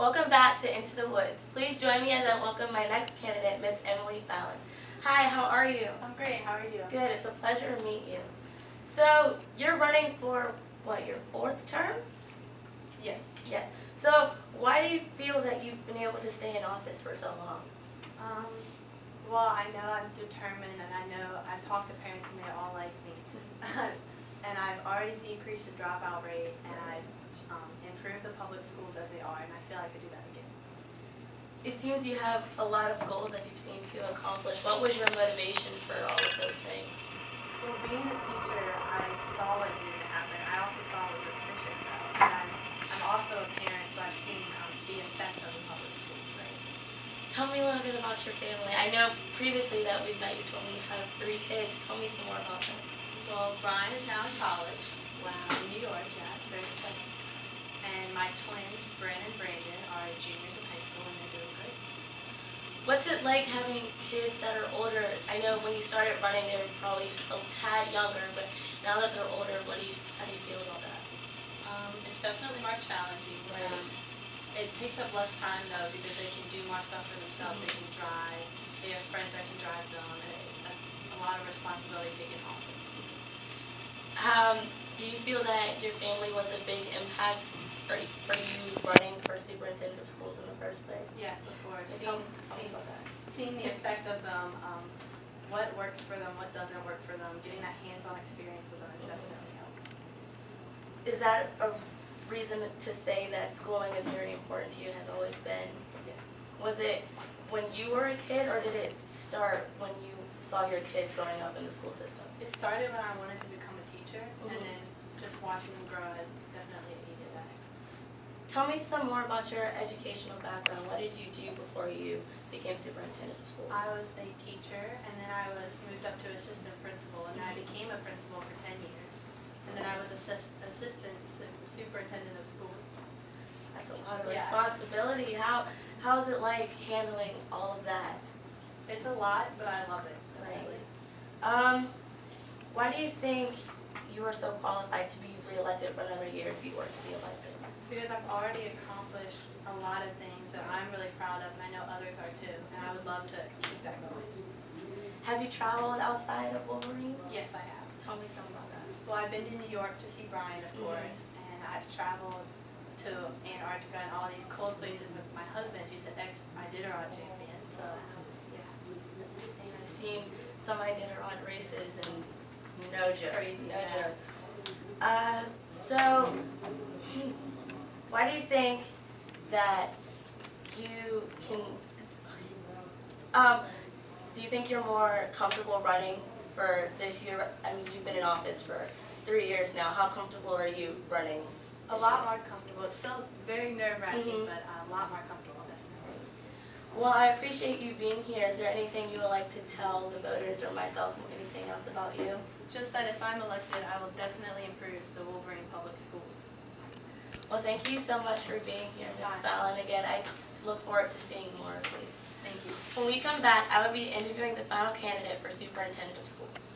Welcome back to Into the Woods. Please join me as I welcome my next candidate, Miss Emily Fallin. Hi, how are you? I'm great. How are you? Good. It's a pleasure to meet you. So, you're running for, what, your fourth term? Yes. Yes. So, why do you feel that you've been able to stay in office for so long? Well, I know I'm determined, and I know I've talked to parents and they all like me. And I've already decreased the dropout rate, and I've improved the public schools as they are, and I feel I could do that again. It seems you have a lot of goals that you've seen to accomplish. What was your motivation for all of those things? Well, being a teacher, I saw what needed to happen. I also saw it was efficient, though. And I'm also a parent, so I've seen the effect of the public schools. Right. Tell me a little bit about your family. I know previously that we've met, you told me you have 3 kids. Tell me some more about them. Well, Brian is now in college. Wow. In New York, yeah, it's very exciting. And my twins, Bryn and Brandon, are juniors in high school, and they're doing great. What's it like having kids that are older? I know when you started running, they were probably just a tad younger, but now that they're older, how do you feel about that? It's definitely more challenging. Right. It takes up less time, though, because they can do more stuff for themselves. Mm-hmm. They can drive. They have friends that can drive them, and it's a lot of responsibility taken off of them. Do you feel that your family was a big impact for you running for superintendent of schools in the first place? Yes, of course. Tell me about that. Seeing the effect of them, what works for them, what doesn't work for them, getting that hands-on experience with them is definitely helped. Is that a reason to say that schooling is very important to you, has always been? Yes. Was it when you were a kid, or did it start when you saw your kids growing up in the school system? It started when I wanted to become a teacher, Mm-hmm. and then just watching them grow has definitely aided that. Tell me some more about your educational background. What did you do before you became superintendent of schools? I was a teacher, and then I was moved up to assistant principal, and then I became a principal for 10 years. And then I was assistant superintendent of schools. That's a lot of responsibility. How is it like handling all of that? It's a lot, but I love it. Right. Why do you think you are so qualified to be reelected for another year if you were to be elected? Because I've already accomplished a lot of things that I'm really proud of, and I know others are too, and I would love to keep that going. Have you traveled outside of Wolverine? Yes, I have. Tell me some about that. Well, I've been to New York to see Brian, of course, and I've traveled to Antarctica and all these cold places with my husband, who's an ex-Iditarod champion, so yeah. That's insane. I've seen some Iditarod races and no joke. Crazy, no yeah. joke. Why do you think that you can, do you think you're more comfortable running for this year? I mean, you've been in office for 3 years now. How comfortable are you running? A lot more comfortable. It's still very nerve-wracking, Mhm. but a lot more comfortable, definitely. Well, I appreciate you being here. Is there anything you would like to tell the voters or myself, anything else about you? Just that if I'm elected, I will definitely improve the Wolverine Public Schools. Well, thank you so much for being here, Ms. Bye. Fallin. Again, I look forward to seeing more of you. Thank you. When we come back, I will be interviewing the final candidate for superintendent of schools.